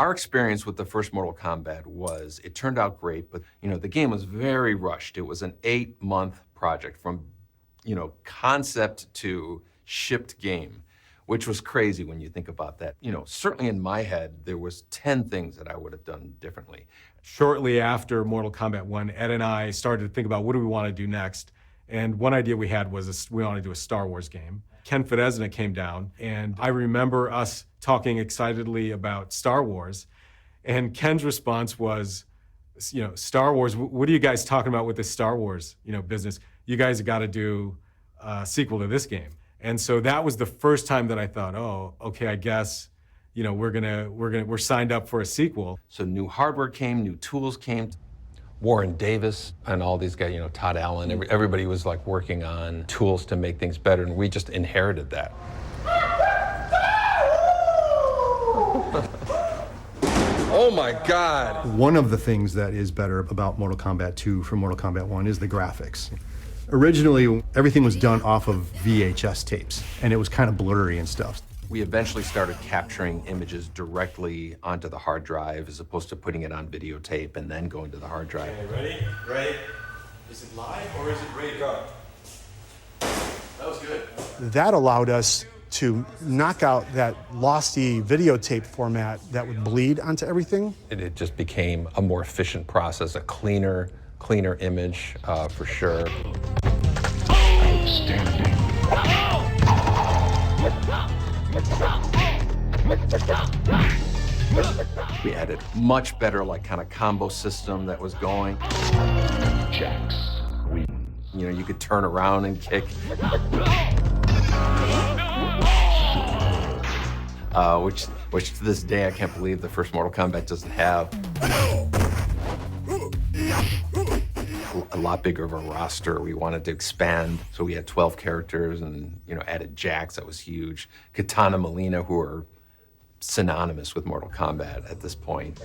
Our experience with the first Mortal Kombat was, it turned out great, but the game was very rushed. It was an 8-month project from concept to shipped game, which was crazy when you think about that. Certainly in my head, there was 10 things that I would have done differently. Shortly after Mortal Kombat 1, Ed and I started to think about what do we want to do next. And one idea we had was we wanted to do a Star Wars game. Ken Fedesna came down, and I remember us talking excitedly about Star Wars. And Ken's response was, Star Wars, what are you guys talking about with this Star Wars, business? You guys have got to do a sequel to this game. And so that was the first time that I thought, oh, okay, I guess, we're signed up for a sequel. So new hardware came, new tools came. Warren Davis and all these guys, Todd Allen, everybody was like working on tools to make things better, and we just inherited that. Oh my God. One of the things that is better about Mortal Kombat 2 from Mortal Kombat 1 is the graphics. Originally, everything was done off of VHS tapes, and it was kind of blurry and stuff. We eventually started capturing images directly onto the hard drive as opposed to putting it on videotape and then going to the hard drive. Okay, ready? Is it live or is it ready to go? That was good. That allowed us to knock out that losty videotape format that would bleed onto everything. It just became a more efficient process, a cleaner image, for sure. Outstanding. We added much better kind of combo system that was going. Jax wins. You could turn around and kick. Which to this day I can't believe the first Mortal Kombat doesn't have. A lot bigger of a roster. We wanted to expand, so we had 12 characters and added Jax. That was huge. Katana Molina, who are synonymous with Mortal Kombat at this point.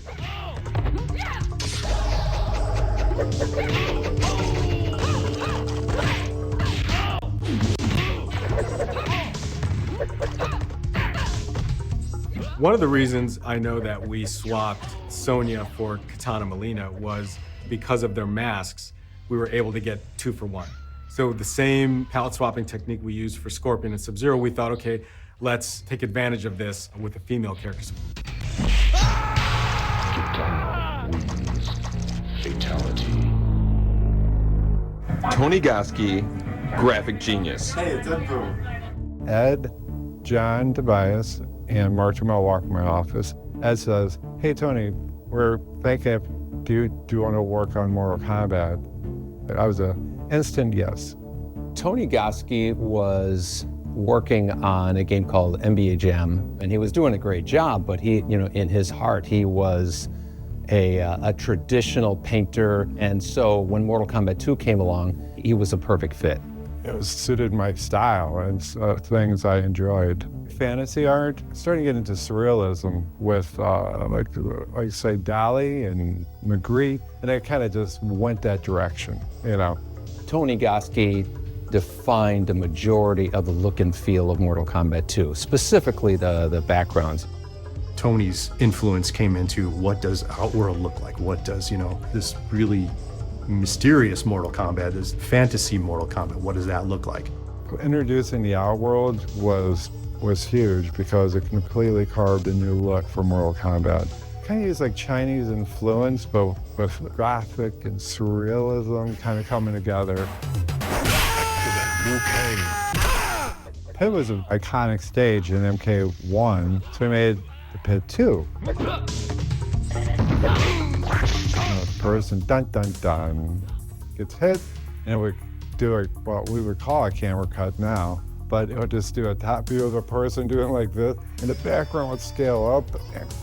One of the reasons I know that we swapped Sonya for Katana Molina was because of their masks. We were able to get 2 for 1. So the same palette swapping technique we used for Scorpion and Sub-Zero, we thought, okay, let's take advantage of this with the female characters. Katana wins. Fatality. Tony Goski, graphic genius. Hey, it's Ed Boon. Ed, John Tobias, and Mark Jamal walk in my office. Ed says, hey, Tony, we're thinking, do you want to work on Mortal Kombat? I was an instant yes. Tony Goski was working on a game called NBA Jam, and he was doing a great job, but he, in his heart, he was a traditional painter, and so when Mortal Kombat 2 came along, he was a perfect fit. It was suited my style and things I enjoyed. Fantasy art, starting to get into surrealism with, like say, Dali and Magritte, and I kind of just went that direction, Tony Goski defined the majority of the look and feel of Mortal Kombat 2, specifically the backgrounds. Tony's influence came into what does Outworld look like? What does, this really mysterious Mortal Kombat, this fantasy Mortal Kombat, what does that look like? Introducing the Outworld was huge because it completely carved a new look for Mortal Kombat. Kind of used like Chinese influence, but with graphic and surrealism kind of coming together. Pit was an iconic stage in MK1, so we made the Pit 2. Person, dun dun dun, gets hit, and it would do what we would call a camera cut now, but it would just do a top view of the person doing like this, and the background would scale up, and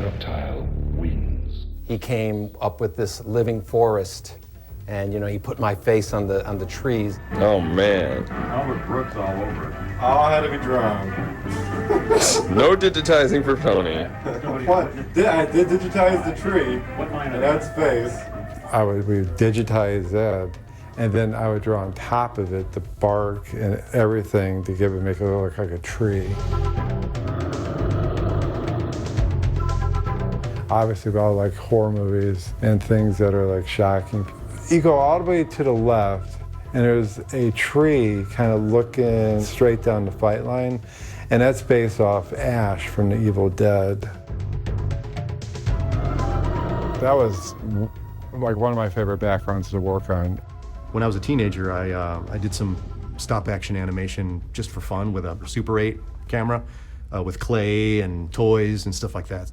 Reptile wins. He came up with this living forest, and he put my face on the trees. Oh man. Albert Brooks all over it. All had to be drawn. No digitizing for Tony. What? I did digitize the tree, and that's face. We digitized that. And then I would draw on top of it the bark and everything to make it look like a tree. Obviously, we all like horror movies and things that are like shocking. You go all the way to the left, and there's a tree kind of looking straight down the fight line, and that's based off Ash from The Evil Dead. That was like one of my favorite backgrounds to work on. When I was a teenager, I did some stop-action animation just for fun with a Super 8 camera, with clay and toys and stuff like that.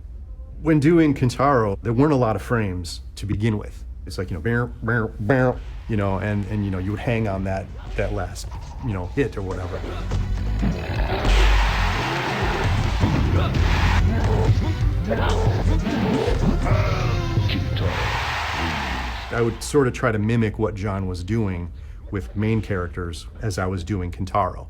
When doing Kintaro, there weren't a lot of frames to begin with. It's like, you know, and you know, you would hang on that last, you know, hit or whatever. I would sort of try to mimic what John was doing with main characters as I was doing Kintaro.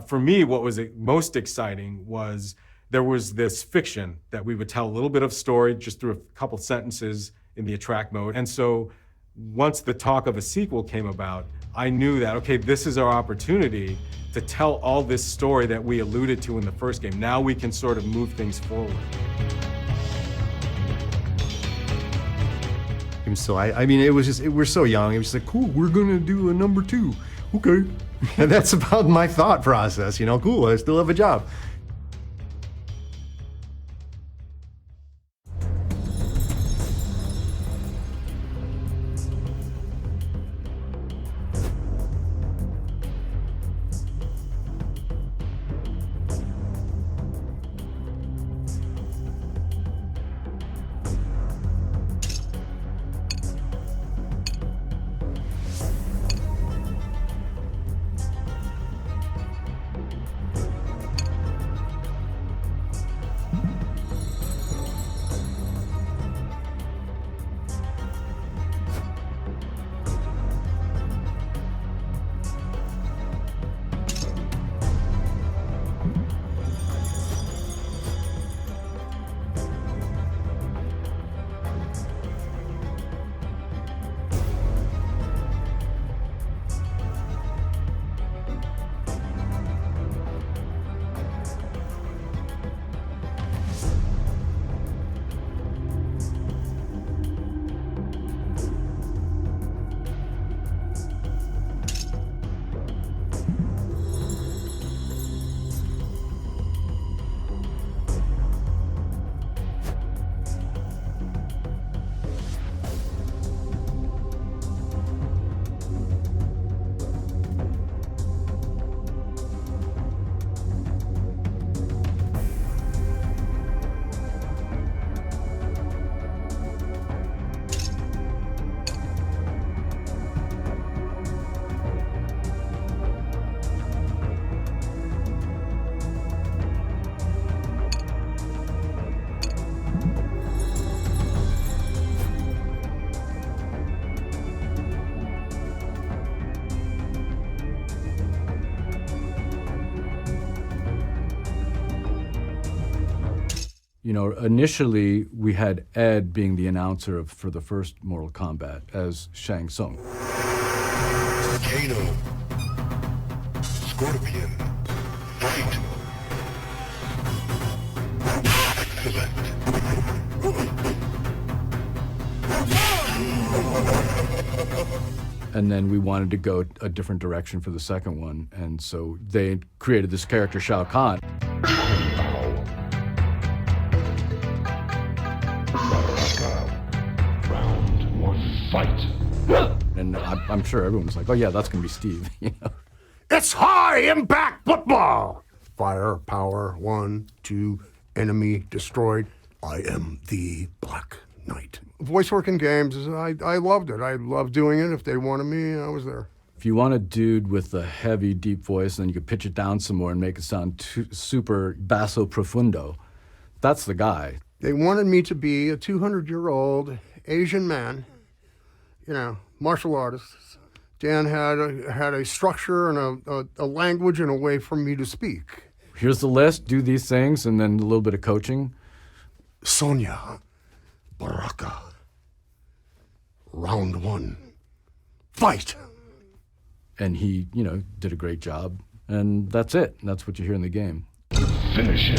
For me, what was most exciting was there was this fiction that we would tell a little bit of story just through a couple sentences in the attract mode. And so once the talk of a sequel came about, I knew that, okay, this is our opportunity to tell all this story that we alluded to in the first game. Now we can sort of move things forward. So I mean, it was just, we're so young. It was just like, cool, we're gonna do a number 2. Okay. And that's about my thought process, you know, cool, I still have a job. You know, initially we had Ed being the announcer for the first Mortal Kombat as Shang Tsung. Kano. Scorpion. Fight. Excellent. And then we wanted to go a different direction for the second one, and so they created this character, Shao Kahn. Round 1, fight. And I'm sure everyone's like, oh yeah, that's gonna be Steve. You know? It's high impact football. Fire, power, 1, 2, enemy destroyed. I am the Black Knight. Voice work in games, I loved it. I loved doing it. If they wanted me, I was there. If you want a dude with a heavy, deep voice, then you could pitch it down some more and make it sound super basso profundo, that's the guy. They wanted me to be a 200-year-old Asian man, you know, martial artist. Dan had a structure and a language and a way for me to speak. Here's the list, do these things, and then a little bit of coaching. Sonia, Baraka, Round one. Fight! And he, did a great job. And that's it. That's what you hear in the game. Finish him.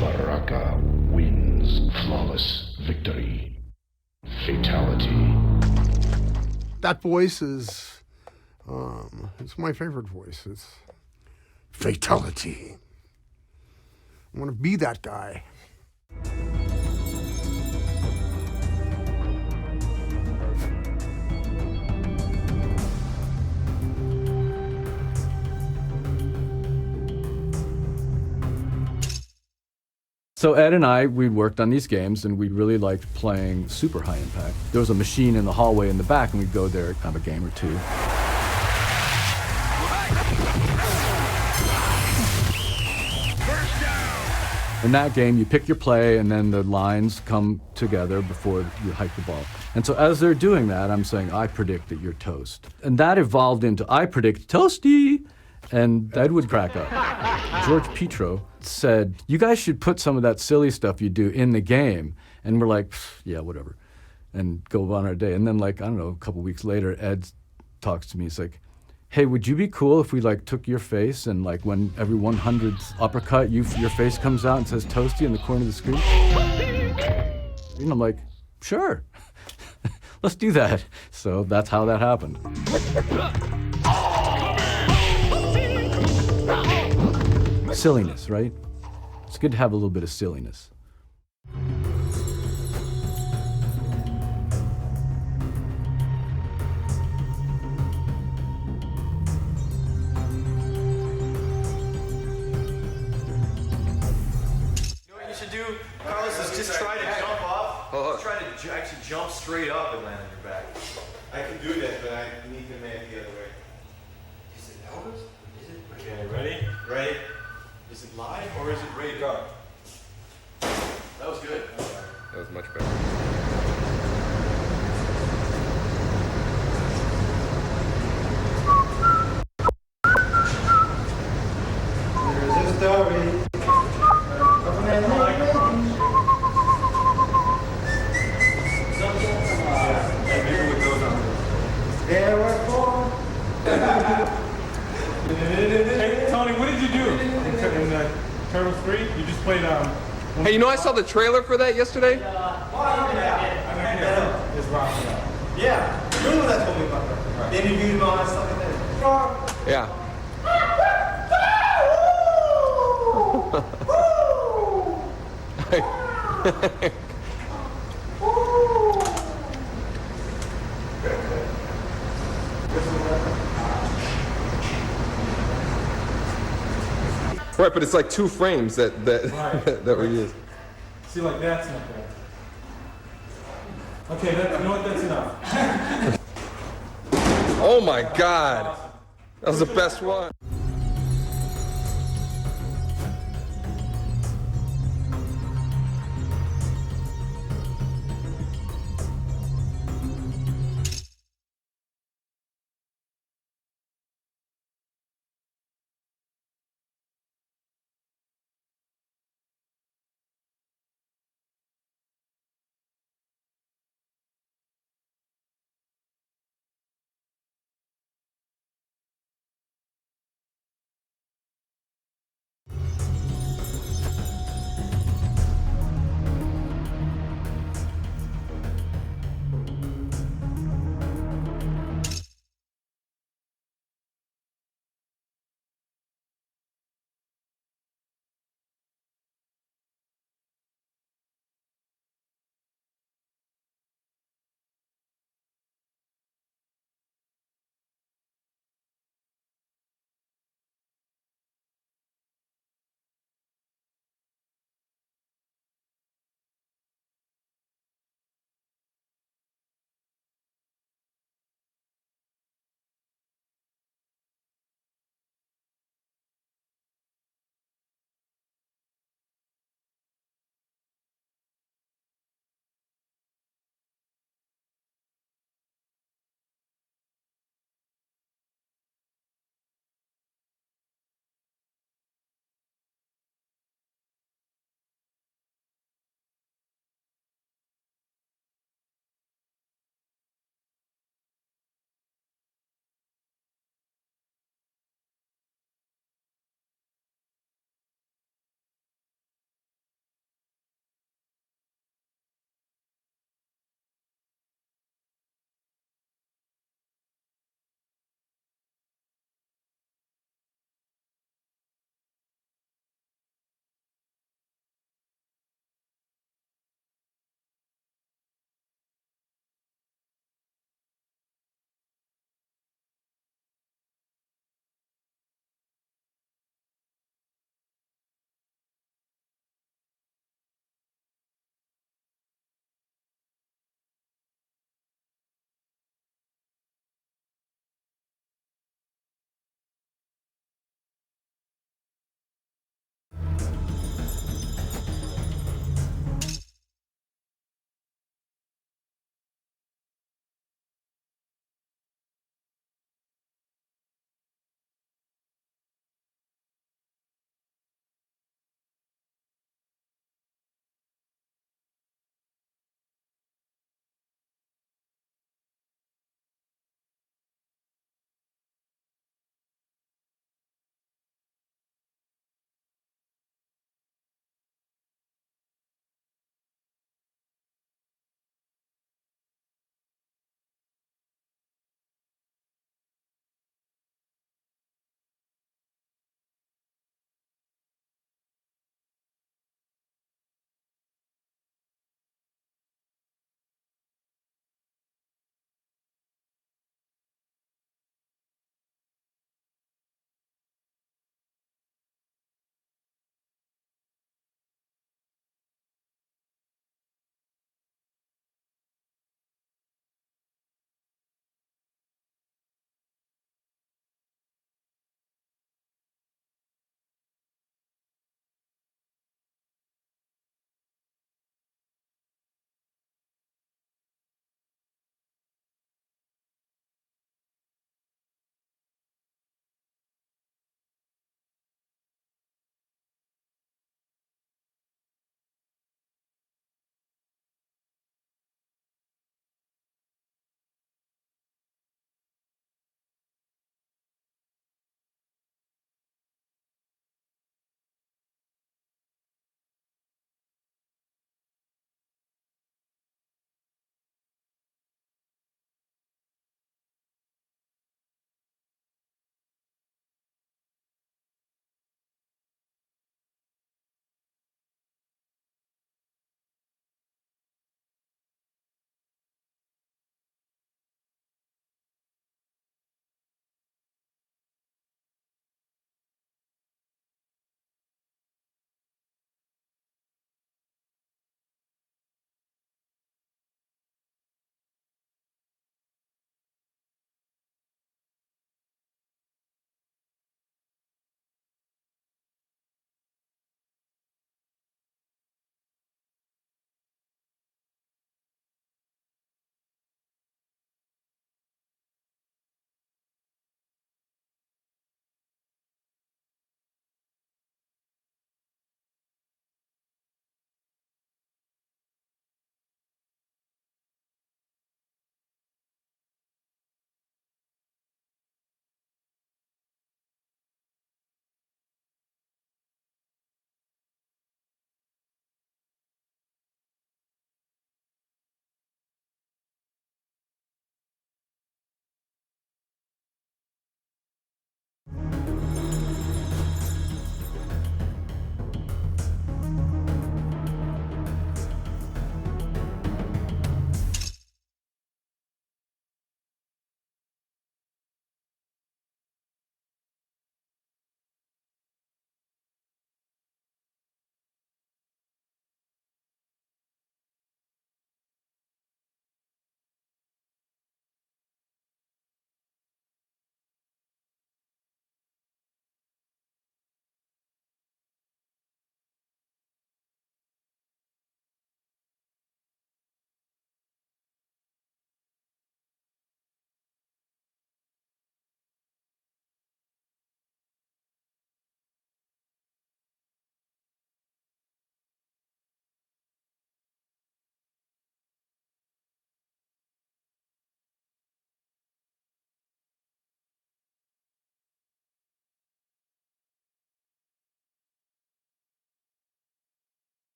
Baraka wins. Flawless victory. Fatality. That voice is, it's my favorite voice. It's fatality. I want to be that guy. So Ed and I, we worked on these games, and we really liked playing super high impact. There was a machine in the hallway in the back, and we'd go there, have a game or two. In that game, you pick your play, and then the lines come together before you hike the ball. And so as they're doing that, I'm saying, I predict that you're toast. And that evolved into, I predict toasty. And Ed would crack up. George Petro said, you guys should put some of that silly stuff you do in the game. And we're like, yeah, whatever. And go on our day. And then, like, I don't know, a couple weeks later, Ed talks to me. He's like, hey, would you be cool if we, like, took your face and, like, when every 100th uppercut, your face comes out and says toasty in the corner of the screen? And I'm like, sure. Let's do that. So that's how that happened. Silliness, right? It's good to have a little bit of silliness. What you should do, Carlos, is just try to jump off. Just try to actually jump straight up and land on your back. I can do that, but I need to make the other way. Is it Elvis? Is it? Okay, ready? Ready? Is it live or is it ready to go? That was good. That was much better. Here's the story. There were four. Hey, Tony, what did you do in Turtles 3? You just played, Hey, I saw the trailer for that yesterday. It's Raphael. Yeah, you're the one that told me about that. They interviewed him on and stuff like that. Yeah. Right, but it's like 2 frames that Right. that were used. see, like, that's not bad. Okay, you know what, that's enough. Oh my God, that was the best one.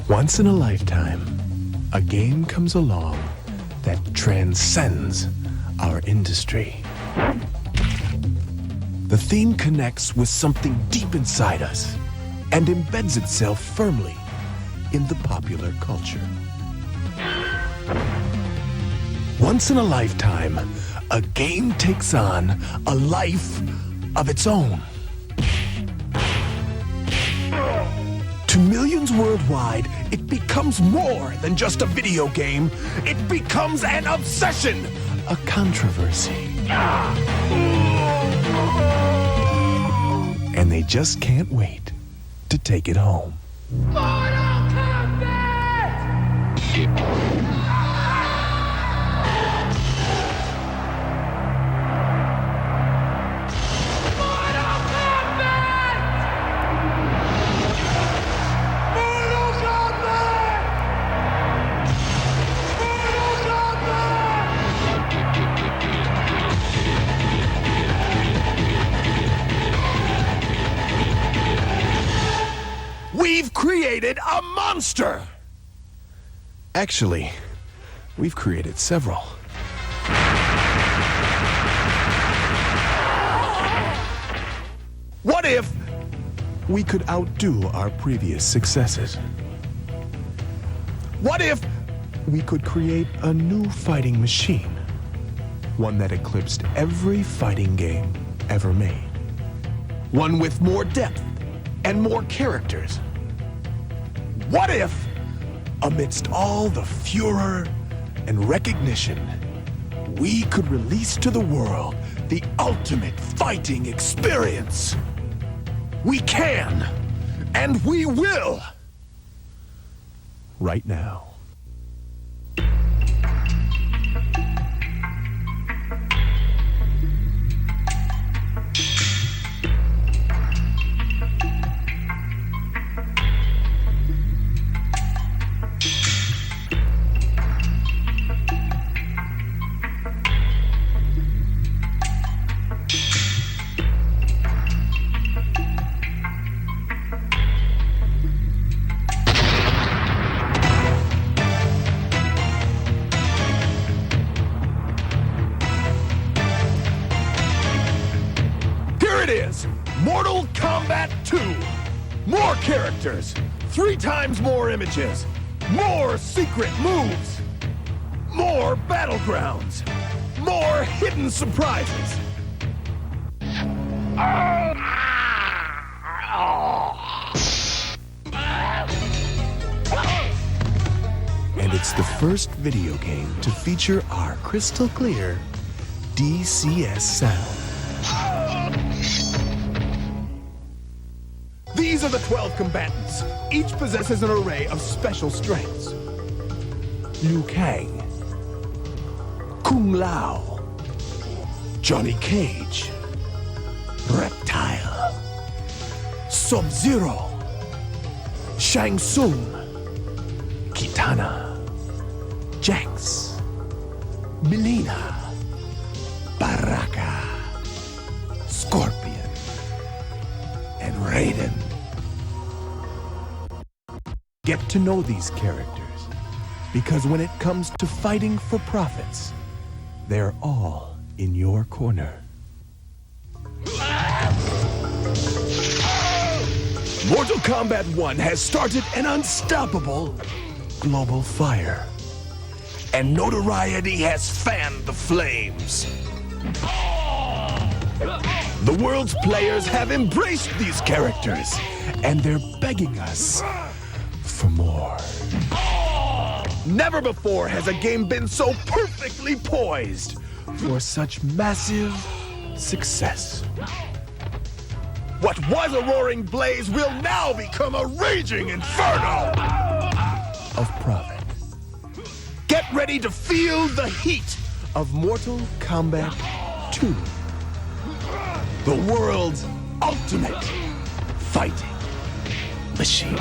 Once in a lifetime, a game comes along that transcends our industry. The theme connects with something deep inside us and embeds itself firmly in the popular culture. Once in a lifetime, a game takes on a life of its own. To millions worldwide, it becomes more than just a video game. It becomes an obsession, a controversy. And they just can't wait to take it home. We've created a monster! Actually, we've created several. What if we could outdo our previous successes? What if we could create a new fighting machine? One that eclipsed every fighting game ever made. One with more depth and more characters. What if, amidst all the furor and recognition, we could release to the world the ultimate fighting experience? We can, and we will, right now. It is Mortal Kombat 2. More characters, 3 times more images, more secret moves, more battlegrounds, more hidden surprises. And it's the first video game to feature our crystal clear DCS sound. These are the 12 combatants. Each possesses an array of special strengths. Liu Kang, Kung Lao, Johnny Cage, Reptile, Sub-Zero, Shang Tsung, Kitana, Jax, Mileena, Baraka, Scorpion, and Raiden. Get to know these characters, because when it comes to fighting for profits, they're all in your corner. Mortal Kombat 1 has started an unstoppable global fire, and notoriety has fanned the flames. The world's players have embraced these characters, and they're begging us for more. Never before has a game been so perfectly poised for such massive success. What was a roaring blaze will now become a raging inferno of profit. Get ready to feel the heat of Mortal Kombat 2. The world's ultimate fighting machine.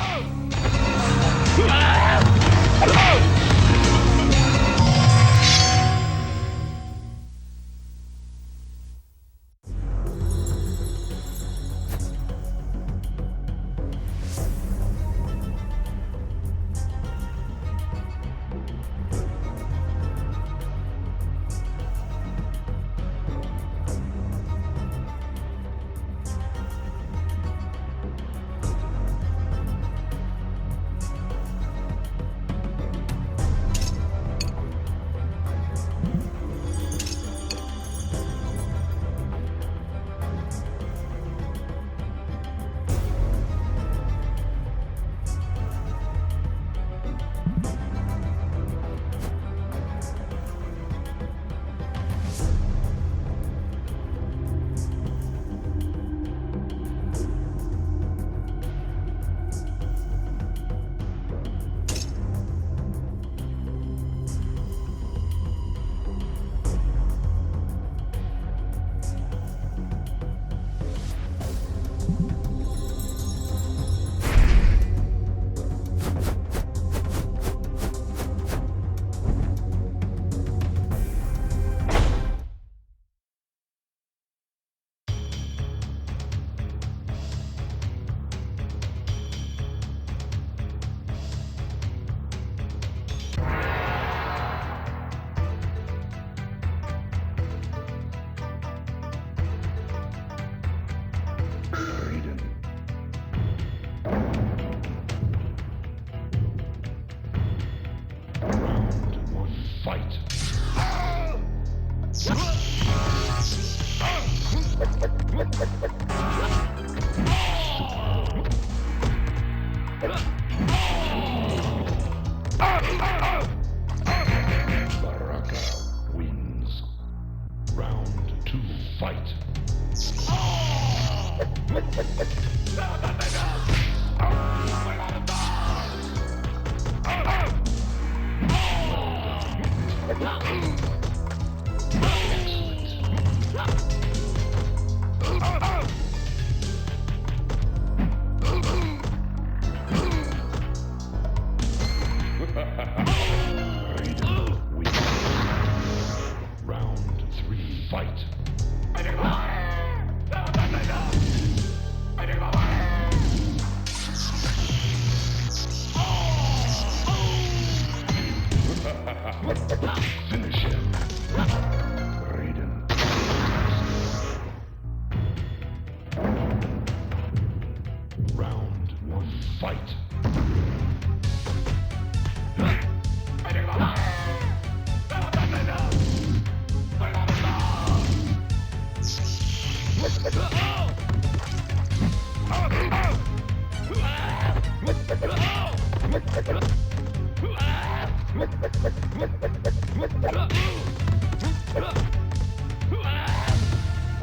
fight. Baraka wins. Round 2, fight. Raiden wins. Round 3, fight. Finish him. Raiden. Round 1, fight.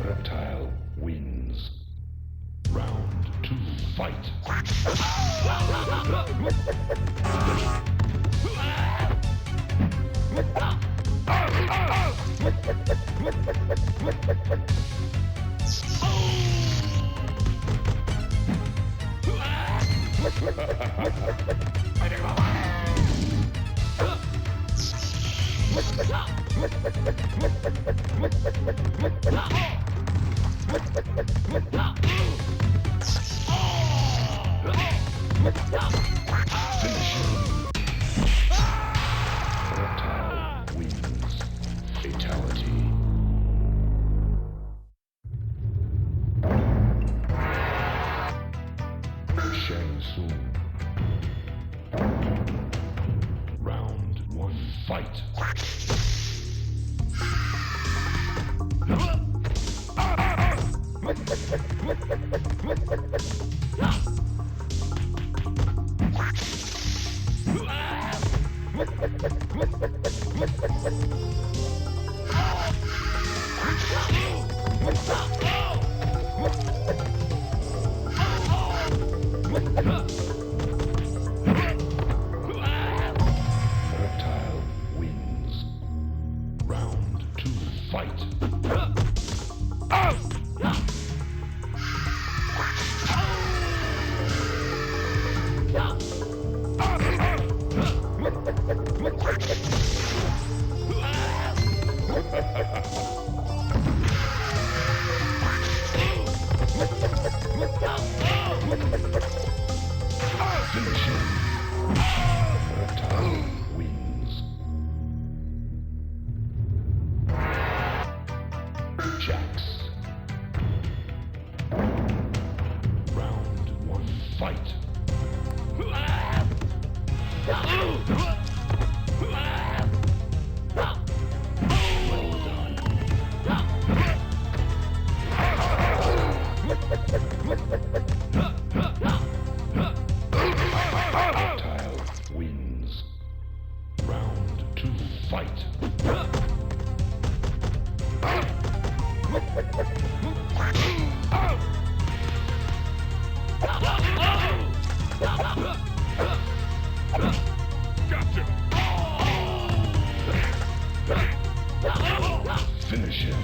Reptile wins. Round 2, fight. Finish him. Reptile wins. Fatality. Shang Tsung. Round 1, fight. Reptile wins. Round 2, fight. Finish him. Reptile wins. Jax. Round 1, fight. Well done. Reptile wins. Round 2, fight. Gotcha. Finish him.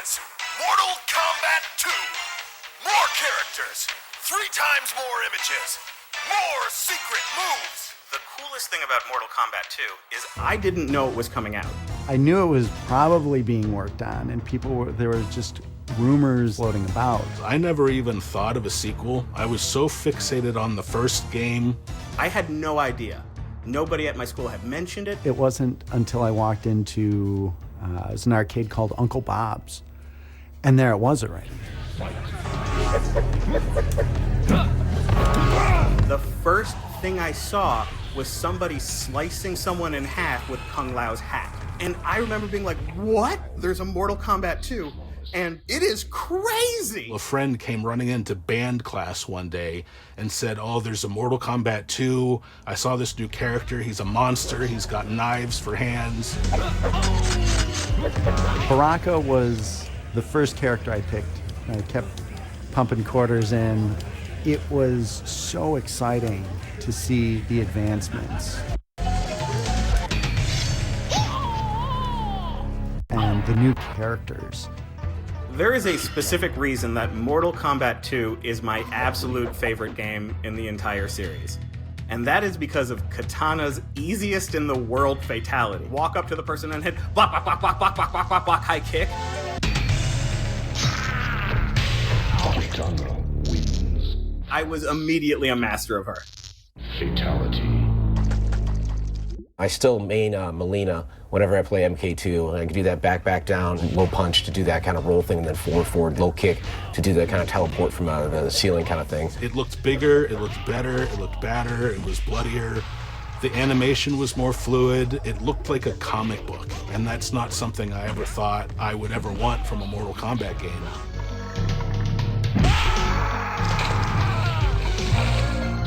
is Mortal Kombat 2. More characters, 3 times more images, more secret moves. The coolest thing about Mortal Kombat 2 is I didn't know it was coming out. I knew it was probably being worked on, and there were just rumors floating about. I never even thought of a sequel. I was so fixated on the first game. I had no idea. Nobody at my school had mentioned it. It wasn't until I walked into it was an arcade called Uncle Bob's, and there it was already. The first thing I saw was somebody slicing someone in half with Kung Lao's hat. And I remember being like, what? There's a Mortal Kombat 2, and it is crazy! A friend came running into band class one day and said, oh, there's a Mortal Kombat 2. I saw this new character. He's a monster. He's got knives for hands. Baraka was the first character I picked. I kept pumping quarters in. It was so exciting to see the advancements. And the new characters. There is a specific reason that Mortal Kombat 2 is my absolute favorite game in the entire series. And that is because of Katana's easiest in the world fatality. Walk up to the person and hit block, block, block, block, block, block, block, block, block, high kick. Katana wins. I was immediately a master of her. Fatality. I still main Melina whenever I play MK2, and I can do that back, down, low punch to do that kind of roll thing, and then forward, low kick to do that kind of teleport from the ceiling kind of thing. It looked bigger, it looked better, it looked badder, it was bloodier. The animation was more fluid. It looked like a comic book, and that's not something I ever thought I would ever want from a Mortal Kombat game.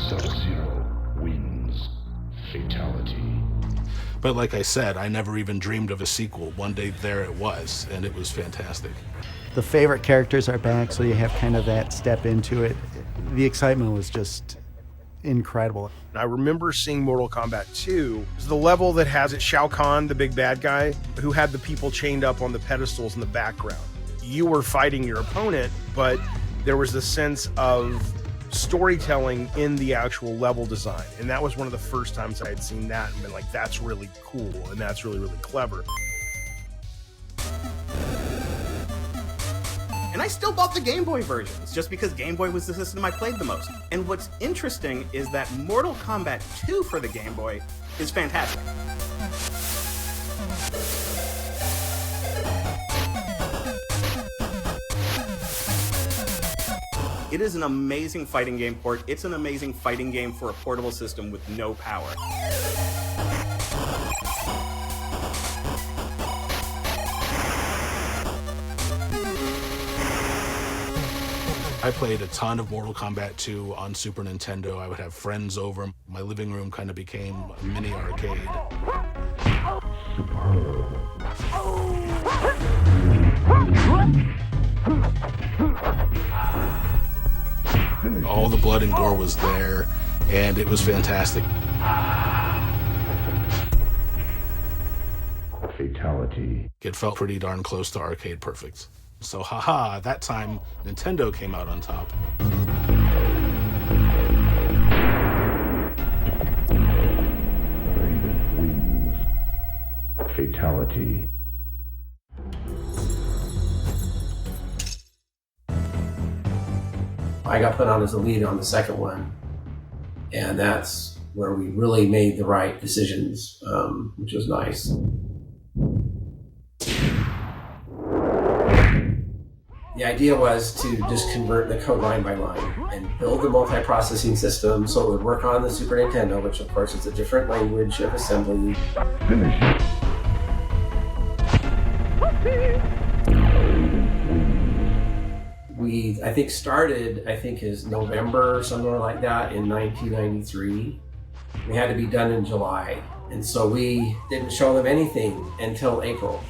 Sub-Zero wins. Fatality. But like I said, I never even dreamed of a sequel. One day there it was, and it was fantastic. The favorite characters are back, so you have kind of that step into it. The excitement was just incredible. I remember seeing Mortal Kombat 2. It was the level that has it Shao Kahn, the big bad guy, who had the people chained up on the pedestals in the background. You were fighting your opponent, but there was the sense of storytelling in the actual level design. And that was one of the first times I had seen that and been like, that's really cool and that's really, really clever. And I still bought the Game Boy versions, just because Game Boy was the system I played the most. And what's interesting is that Mortal Kombat 2 for the Game Boy is fantastic. It is an amazing fighting game port. It's an amazing fighting game for a portable system with no power. I played a ton of Mortal Kombat 2 on Super Nintendo. I would have friends over. My living room kind of became a mini arcade. All the blood and gore was there, and it was fantastic. Fatality. It felt pretty darn close to arcade perfect. So haha, that time Nintendo came out on top. Raiden wins. Fatality. I got put on as the lead on the second one, and that's where we really made the right decisions, which was nice. The idea was to just convert the code line by line and build the multi-processing system so it would work on the Super Nintendo, which of course is a different language of assembly. Finish it. We, I think, started, is November or somewhere like that in 1993. We had to be done in July. And so we didn't show them anything until April.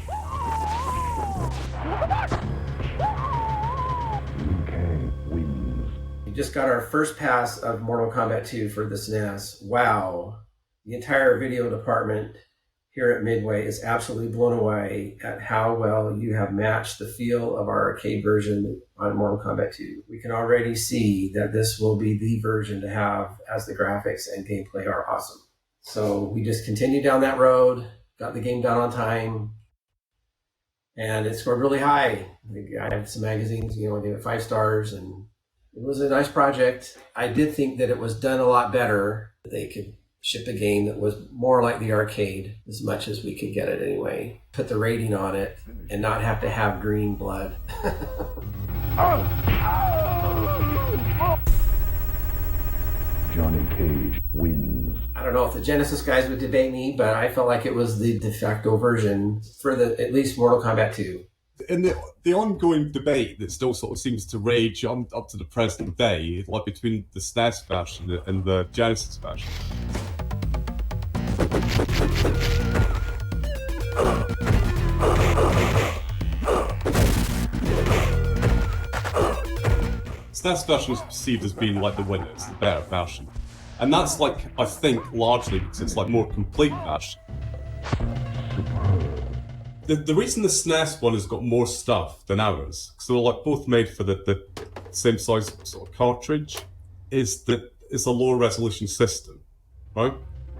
We just got our first pass of Mortal Kombat 2 for the SNES. Wow. The entire video department here at Midway is absolutely blown away at how well you have matched the feel of our arcade version on Mortal Kombat 2. We can already see that this will be the version to have, as the graphics and gameplay are awesome. So we just continued down that road, got the game done on time, and it scored really high. I had some magazines, I gave it 5 stars, and it was a nice project. I did think that it was done a lot better. They could ship a game that was more like the arcade, as much as we could get it anyway. Put the rating on it and not have to have green blood. Johnny Cage wins. I don't know if the Genesis guys would debate me, but I felt like it was the de facto version for at least Mortal Kombat 2. And the ongoing debate that still sort of seems to rage on up to the present day, like between the SNES version and the Genesis version. SNES version is perceived as being like the winner, it's the better version. And that's like, I think, largely because it's like more complete version. The reason the SNES one has got more stuff than ours, because they're like both made for the same size sort of cartridge, is that it's a lower resolution system, right?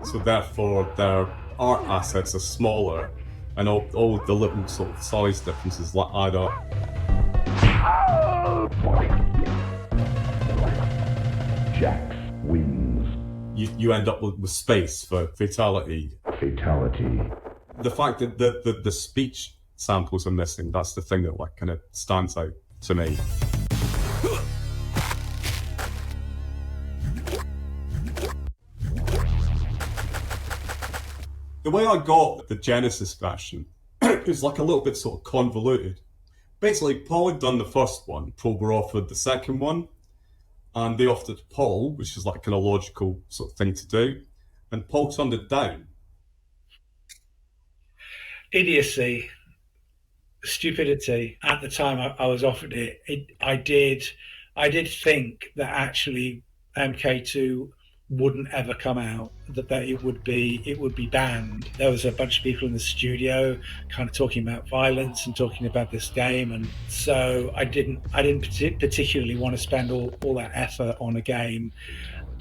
So therefore their art assets are smaller, and all the little sort of size differences like add up. Jax wins. You end up with space for fatality. Fatality. The fact that the speech samples are missing, that's the thing that like kind of stands out to me. The way I got the Genesis version is like a little bit sort of convoluted. Basically, Paul had done the first one, Paul were offered the second one, and they offered it to Paul, which is like a kind of logical sort of thing to do, and Paul turned it down. Idiocy, stupidity. At the time I was offered it, I did think that actually MK2 wouldn't ever come out, that it would be banned. There was a bunch of people in the studio kind of talking about violence and talking about this game, and so I didn't particularly want to spend all that effort on a game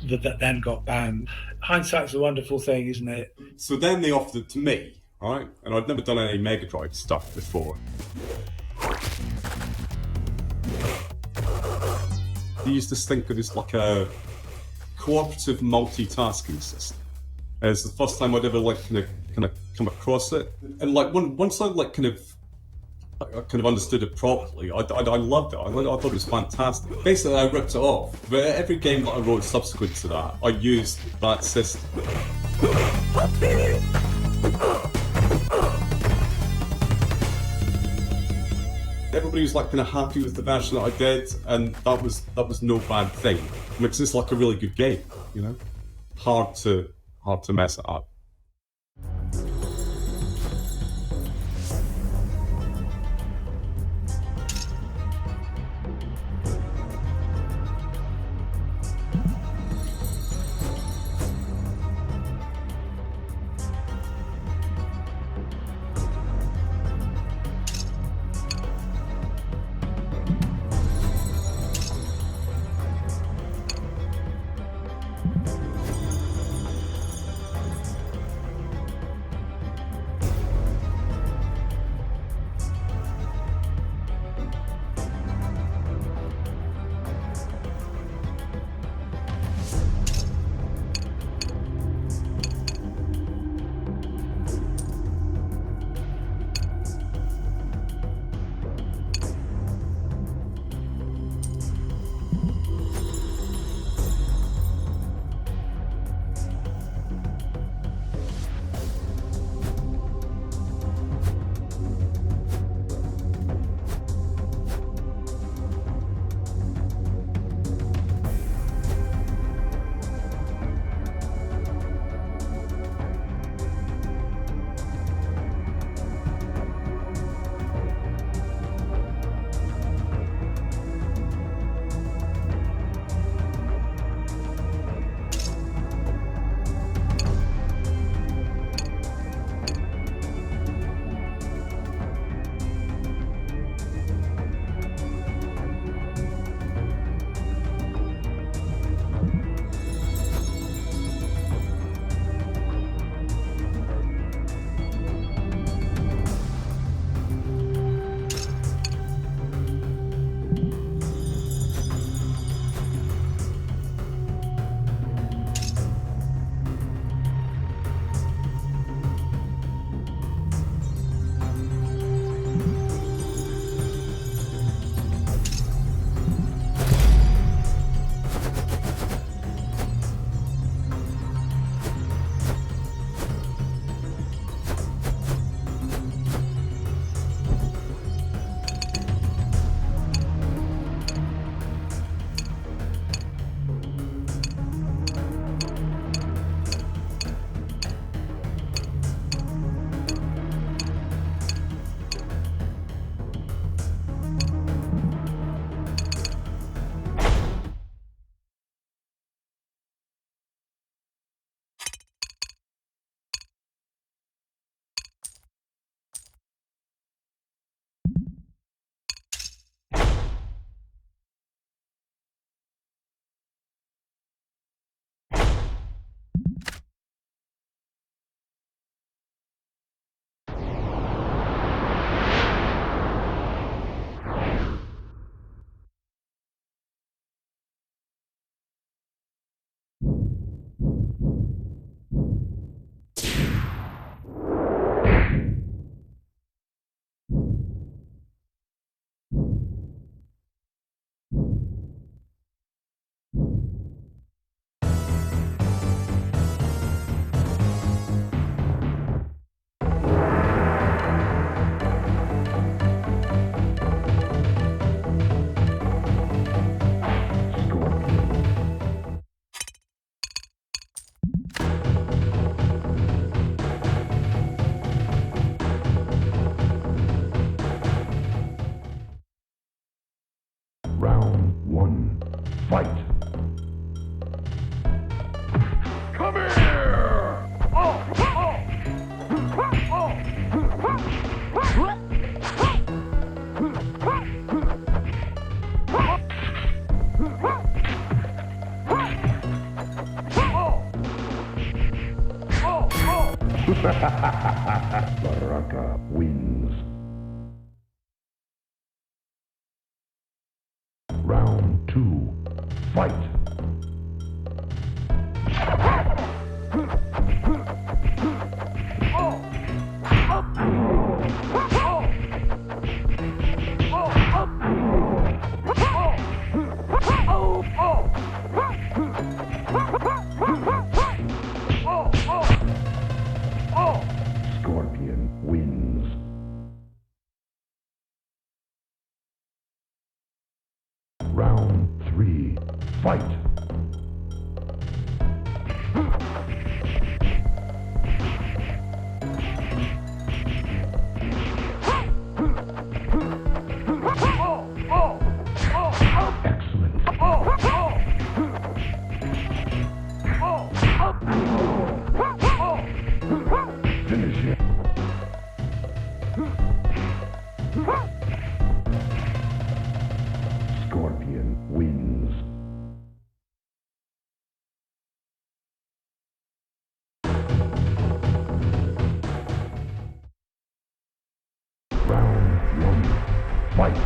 that then got banned. Hindsight's a wonderful thing, isn't it? So then they offered it to me, right? And I'd never done any Mega Drive stuff before. They used to think of it as like a cooperative multitasking system. It's the first time I'd ever like kind of come across it, and like once I like kind of understood it properly, I loved it. I thought it was fantastic. Basically, I ripped it off. But every game that I wrote subsequent to that, I used that system. Everybody was like kind of happy with the version that I did, and that was no bad thing. I mean, it's just like a really good game, you know. Hard to mess it up. Round one, fight. Come here! Baraka wins. Round two, fight. Scorpion wins. Round three, fight. Excellent. Finish it. Scorpion wins. Round one, fight.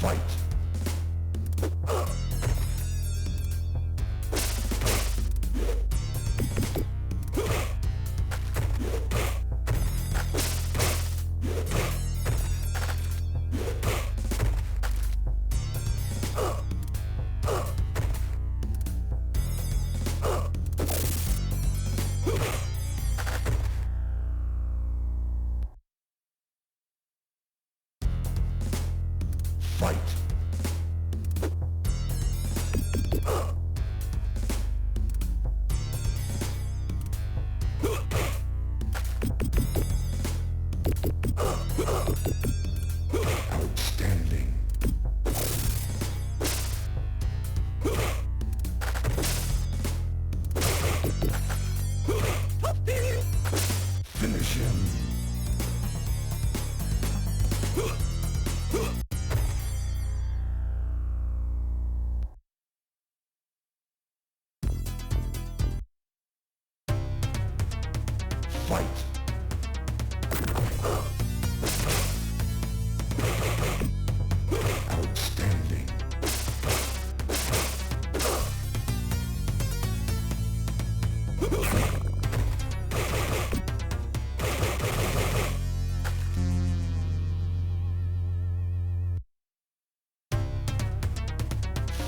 Fight. Fight.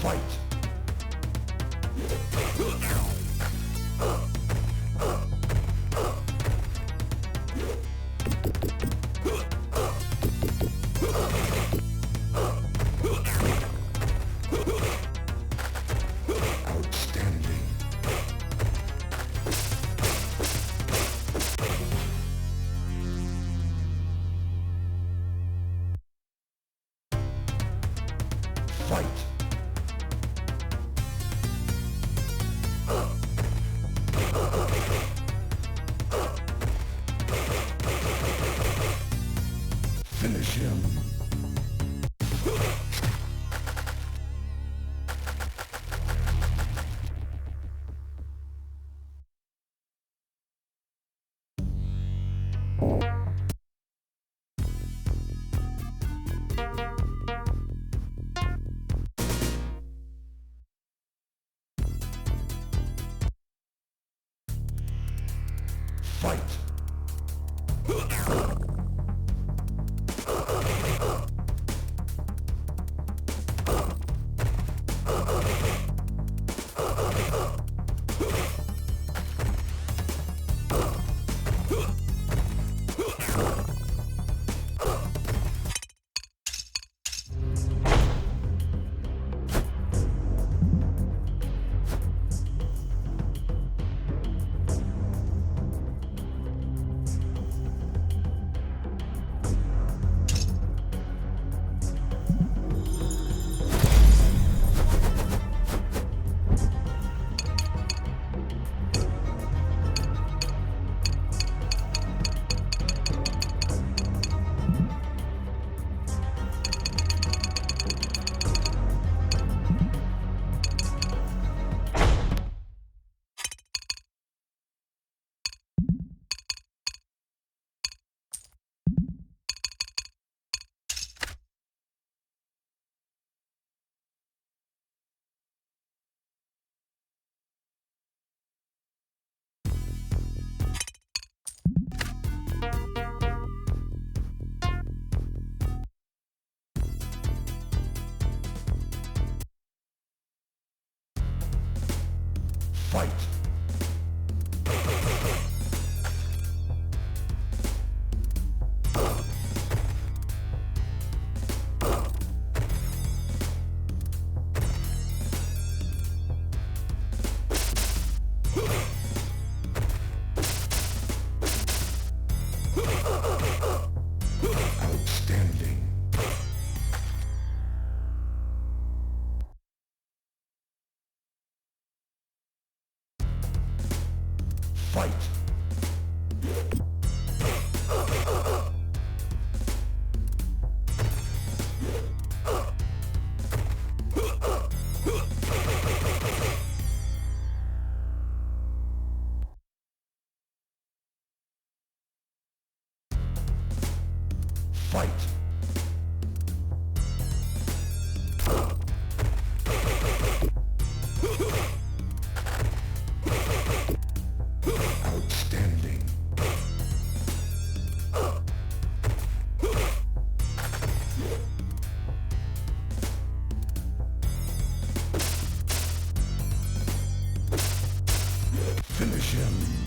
Fight. Outstanding. Fight. Finish him. Fight. Fight. Outstanding. Fight. Fight. Outstanding. Finish him.